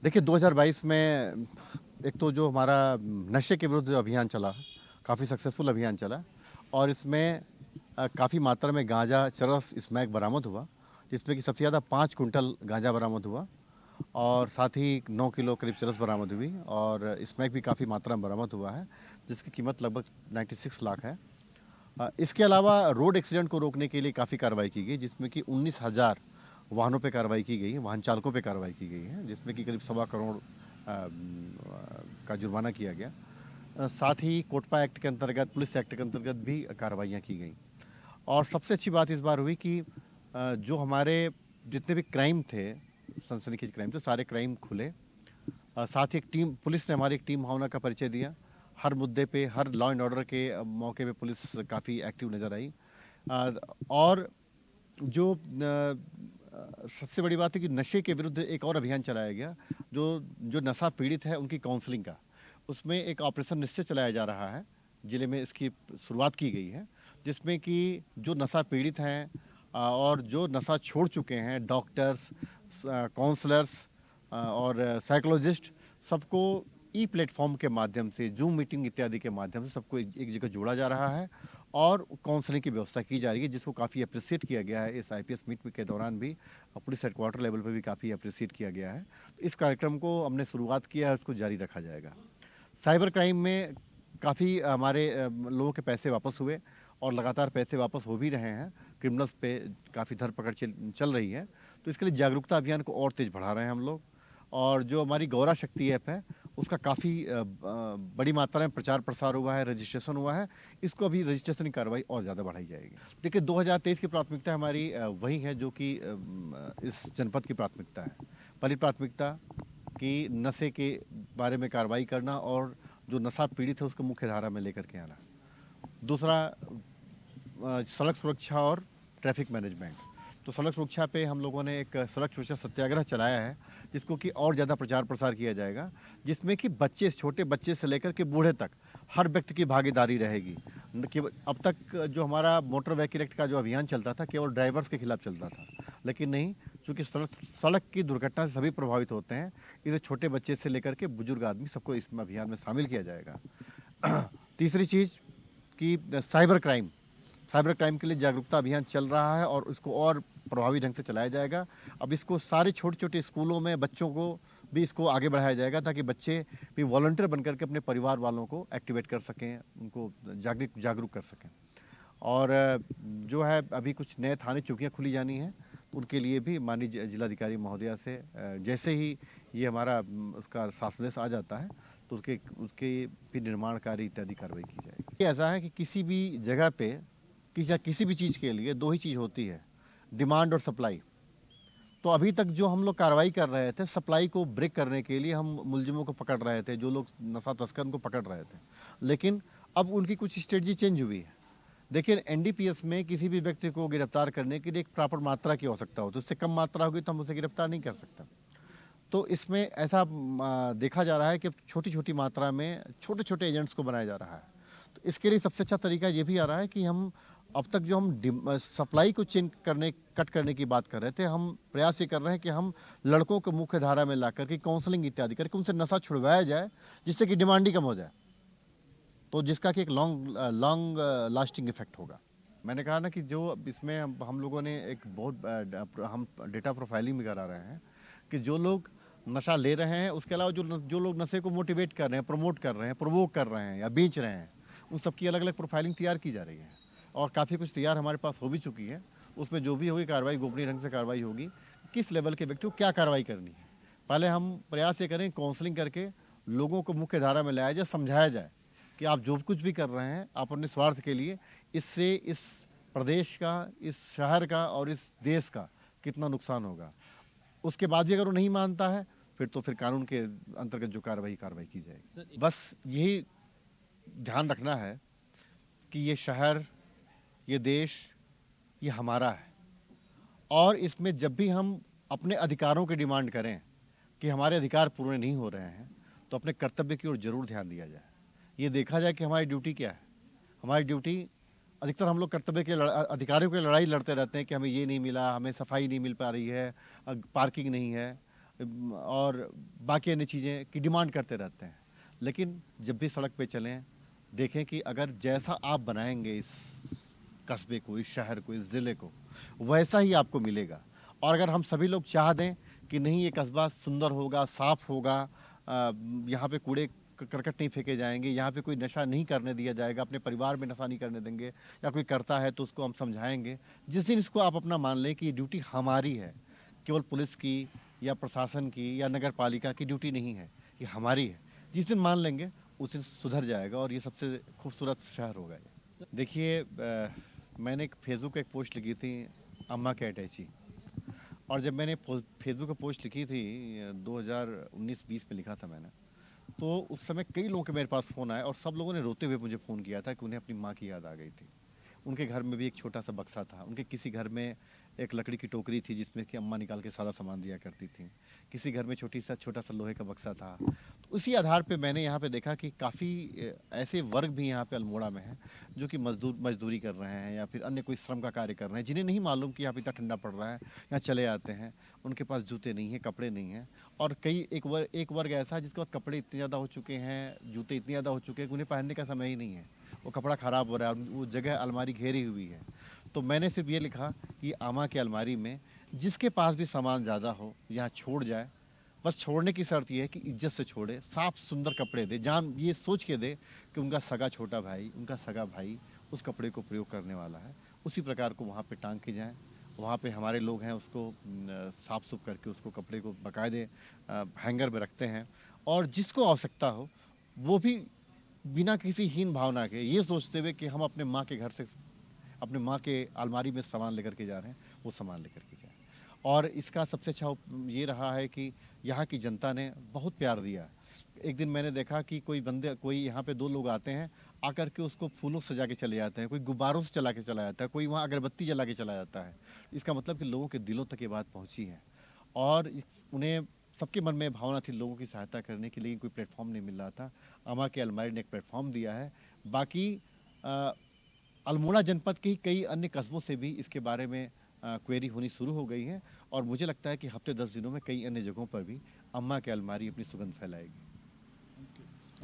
देखिए 2022 में एक तो जो हमारा नशे के विरुद्ध जो अभियान चला, काफ़ी सक्सेसफुल अभियान चला और इसमें काफ़ी मात्रा में गांजा, चरस, स्मैक बरामद हुआ, जिसमें कि सबसे ज़्यादा 5 कुंटल गांजा बरामद हुआ और साथ ही 9 किलो करीब चरस बरामद हुई और स्मैक भी काफ़ी मात्रा में बरामद हुआ है, जिसकी कीमत लगभग 96 लाख है। इसके अलावा रोड एक्सीडेंट को रोकने के लिए काफ़ी कार्रवाई की गई, जिसमें कि 19,000 वाहनों पे कार्रवाई की गई है, वाहन चालकों पे कार्रवाई की गई है, जिसमें कि करीब 1.25 करोड़ का जुर्माना किया गया। साथ ही कोटपा एक्ट के अंतर्गत, पुलिस एक्ट के अंतर्गत भी कार्रवाइयाँ की गई और सबसे अच्छी बात इस बार हुई कि जो हमारे जितने भी क्राइम थे, सनसनीखेज क्राइम थे, सारे क्राइम खुले। साथ ही एक टीम, पुलिस ने हमारी एक टीम भावना का परिचय दिया। हर मुद्दे पे, हर लॉ एंड ऑर्डर के मौके पे पुलिस काफ़ी एक्टिव नज़र आई। और जो सबसे बड़ी बात है कि नशे के विरुद्ध एक और अभियान चलाया गया, जो जो नशा पीड़ित है उनकी काउंसलिंग का। उसमें एक ऑपरेशन निश्चय चलाया जा रहा है, ज़िले में इसकी शुरुआत की गई है, जिसमें कि जो नशा पीड़ित हैं और जो नशा छोड़ चुके हैं, डॉक्टर्स, काउंसलर्स और साइकोलॉजिस्ट, सबको ई प्लेटफॉर्म के माध्यम से, जूम मीटिंग इत्यादि के माध्यम से सबको एक जगह जोड़ा जा रहा है और काउंसलिंग की व्यवस्था की जा रही है, जिसको काफ़ी अप्रिशिएट किया गया है। इस आईपीएस मीट के दौरान भी पुलिस हेडक्वार्टर लेवल पर भी काफ़ी अप्रिशिएट किया गया है। इस कार्यक्रम को हमने शुरुआत किया है, उसको जारी रखा जाएगा। साइबर क्राइम में काफ़ी हमारे लोगों के पैसे वापस हुए और लगातार पैसे वापस हो भी रहे हैं। क्रिमिनल्स पे काफ़ी धरपकड़ चल रही है, तो इसके लिए जागरूकता अभियान को और तेज़ बढ़ा रहे हैं हम लोग। और जो हमारी गौरा शक्ति ऐप है, उसका काफ़ी बड़ी मात्रा में प्रचार प्रसार हुआ है, रजिस्ट्रेशन हुआ है। इसको अभी रजिस्ट्रेशन की कार्रवाई और ज़्यादा बढ़ाई जाएगी। देखिए 2023 की प्राथमिकता हमारी वही है जो कि इस जनपद की प्राथमिकता है। पहली प्राथमिकता कि नशे के बारे में कार्रवाई करना और जो नशा पीड़ित है उसको मुख्य धारा में लेकर के आना। दूसरा सड़क सुरक्षा और ट्रैफिक मैनेजमेंट। तो सड़क सुरक्षा पे हम लोगों ने एक सड़क सुरक्षा सत्याग्रह चलाया है, जिसको कि और ज़्यादा प्रचार प्रसार किया जाएगा, जिसमें कि बच्चे, छोटे बच्चे से लेकर के बूढ़े तक हर व्यक्ति की भागीदारी रहेगी। केवल अब तक जो हमारा मोटर व्हीकल एक्ट का जो अभियान चलता था, केवल ड्राइवर्स के खिलाफ चलता था, लेकिन नहीं, चूँकि सड़क की दुर्घटना से सभी प्रभावित होते हैं, इसे छोटे बच्चे से लेकर के बुजुर्ग आदमी सबको इस अभियान में शामिल किया जाएगा। तीसरी चीज़ कि साइबर क्राइम के लिए जागरूकता अभियान चल रहा है और इसको और प्रभावी ढंग से चलाया जाएगा। अब इसको सारे छोटे छोटे स्कूलों में बच्चों को भी इसको आगे बढ़ाया जाएगा, ताकि बच्चे भी वॉलंटियर बनकर के अपने परिवार वालों को एक्टिवेट कर सकें, उनको जागरूक कर सकें। और जो है अभी कुछ नए थाने चौकियाँ खुली जानी हैं, तो उनके लिए भी माननीय जिलाधिकारी महोदया से जैसे ही ये हमारा उसका शासनादेश आ जाता है, तो उसके भी निर्माण कार्य इत्यादि कार्रवाई की जाएगी। ऐसा है कि किसी भी जगह पे किसी भी चीज़ के लिए दो ही चीज़ होती है, डिमांड और सप्लाई। तो अभी तक जो हम लोग कार्रवाई कर रहे थे, सप्लाई को ब्रेक करने के लिए हम मुलजिमों को पकड़ रहे थे, जो लोग नशा तस्कर को पकड़ रहे थे, लेकिन अब उनकी कुछ स्ट्रेटजी चेंज हुई है। देखिए एनडीपीएस में किसी भी व्यक्ति को गिरफ्तार करने के लिए एक प्रॉपर मात्रा की आवश्यकता होती है, उससे कम मात्रा होगी तो हम उसे गिरफ्तार नहीं कर सकते। तो इसमें ऐसा देखा जा रहा है कि छोटी छोटी मात्रा में छोटे छोटे एजेंट्स को बनाया जा रहा है। तो इसके लिए सबसे अच्छा तरीका ये भी आ रहा है कि हम अब तक जो हम सप्लाई को कट करने की बात कर रहे थे, हम प्रयास ये कर रहे हैं कि हम लड़कों को मुख्य धारा में ला करके काउंसलिंग इत्यादि करके उनसे नशा छुड़वाया जाए, जिससे कि डिमांड ही कम हो जाए, तो जिसका कि एक लॉन्ग लास्टिंग इफेक्ट होगा। मैंने कहा ना कि जो इसमें हम लोगों ने एक बहुत हम डेटा प्रोफाइलिंग भी करा रहे हैं कि जो लोग नशा ले रहे हैं, उसके अलावा जो लोग नशे को मोटिवेट कर रहे हैं, प्रमोट कर रहे हैं, प्रोवोक कर रहे हैं या बेच रहे हैं, उन सबकी अलग अलग प्रोफाइलिंग तैयार की जा रही है और काफ़ी कुछ तैयार हमारे पास हो भी चुकी है। उसमें जो भी होगी कार्रवाई गोपनीय ढंग से कार्रवाई होगी, किस लेवल के व्यक्ति को क्या कार्रवाई करनी है। पहले हम प्रयास ये करें काउंसलिंग करके लोगों को मुख्य धारा में लाया जाए, समझाया जाए कि आप जो कुछ भी कर रहे हैं आप अपने स्वार्थ के लिए, इससे इस प्रदेश का, इस शहर का और इस देश का कितना नुकसान होगा। उसके बाद भी अगर वो नहीं मानता है, फिर कानून के अंतर्गत जो कार्रवाई की जाएगी। बस यही ध्यान रखना है कि ये शहर, ये देश, ये हमारा है और इसमें जब भी हम अपने अधिकारों की डिमांड करें कि हमारे अधिकार पूरे नहीं हो रहे हैं, तो अपने कर्तव्य की ओर जरूर ध्यान दिया जाए। ये देखा जाए कि हमारी ड्यूटी क्या है। हमारी ड्यूटी अधिकतर हम लोग कर्तव्य के अधिकारियों की लड़ाई लड़ते रहते हैं कि हमें ये नहीं मिला, हमें सफाई नहीं मिल पा रही है, पार्किंग नहीं है, और बाकी अन्य चीज़ें की डिमांड करते रहते हैं। लेकिन जब भी सड़क पे चलें, देखें कि अगर जैसा आप बनाएंगे इस कस्बे को, इस शहर को, इस ज़िले को, वैसा ही आपको मिलेगा। और अगर हम सभी लोग चाह दें कि नहीं, ये कस्बा सुंदर होगा, साफ़ होगा, यहाँ पे कूड़े करकट नहीं फेंके जाएंगे, यहाँ पे कोई नशा नहीं करने दिया जाएगा, अपने परिवार में नशा नहीं करने देंगे, या कोई करता है तो उसको हम समझाएंगे। जिस दिन इसको आप अपना मान लें कि ये ड्यूटी हमारी है, केवल पुलिस की या प्रशासन की या नगर पालिका की ड्यूटी नहीं है, ये हमारी है, जिस दिन मान लेंगे उस दिन सुधर जाएगा और ये सबसे खूबसूरत शहर होगा ये। देखिए, मैंने एक फेसबुक पे एक पोस्ट लिखी थी, अम्मा के अटैची। और जब मैंने फेसबुक पे पोस्ट लिखी थी 2019-20 में लिखा था मैंने, तो उस समय कई लोगों के मेरे पास फ़ोन आए और सब लोगों ने रोते हुए मुझे फ़ोन किया था कि उन्हें अपनी माँ की याद आ गई थी। उनके घर में भी एक छोटा सा बक्सा था, उनके किसी घर में एक लकड़ी की टोकरी थी जिसमें कि अम्मा निकाल के सारा सामान दिया करती थी, किसी घर में छोटा सा लोहे का बक्सा था। तो उसी आधार पे मैंने यहाँ पे देखा कि काफ़ी ऐसे वर्ग भी यहाँ पे अल्मोड़ा में हैं जो कि मजदूरी कर रहे हैं या फिर अन्य कोई श्रम का कार्य कर रहे हैं, जिन्हें नहीं मालूम कि यहाँ पे इतना ठंडा पड़ रहा है, यहाँ चले आते हैं, उनके पास जूते नहीं हैं, कपड़े नहीं हैं। और कई एक वर्ग ऐसा है जिसके पास कपड़े इतने ज़्यादा हो चुके हैं, जूते इतने ज़्यादा हो चुके हैं कि उन्हें पहनने का समय ही नहीं है, वो कपड़ा ख़राब हो रहा है, वो जगह अलमारी घेरी हुई है। तो मैंने सिर्फ ये लिखा कि आमा की अलमारी में जिसके पास भी सामान ज़्यादा हो यहाँ छोड़ जाए, बस छोड़ने की शर्त ये है कि इज्जत से छोड़े, साफ सुंदर कपड़े दे, जान ये सोच के दे कि उनका सगा छोटा भाई, उनका सगा भाई उस कपड़े को प्रयोग करने वाला है। उसी प्रकार को वहाँ पे टांग के जाएँ। वहाँ पे हमारे लोग हैं, उसको साफ सुफ करके उसको कपड़े को बाकायदे हैंगर में रखते हैं। और जिसको आवश्यकता हो वो भी बिना किसी हीन भावना के, ये सोचते हुए कि हम अपने माँ के घर से अपने माँ के अलमारी में सामान लेकर के जा रहे हैं, वो सामान लेकर के जाएँ। और इसका सबसे अच्छा ये रहा है कि यहाँ की जनता ने बहुत प्यार दिया। एक दिन मैंने देखा कि कोई यहाँ पे 2 लोग आते हैं, आकर के उसको फूलों से सजा के चले जाते हैं, कोई गुब्बारों से चला के चला जाता है, कोई वहाँ अगरबत्ती जला के चला जाता है। इसका मतलब कि लोगों के दिलों तक ये बात पहुँची है और उन्हें सबके मन में भावना थी लोगों की सहायता करने की, लेकिन कोई प्लेटफॉर्म नहीं मिल रहा था। अम्मा के अलमारी ने एक प्लेटफॉर्म दिया है। बाकी अल्मोड़ा जनपद के ही कई अन्य कस्बों से भी इसके बारे में क्वेरी होनी शुरू हो गई है और मुझे लगता है कि हफ्ते 10 दिनों में कई अन्य जगहों पर भी अम्मा की अलमारी अपनी सुगंध फैलाएगी।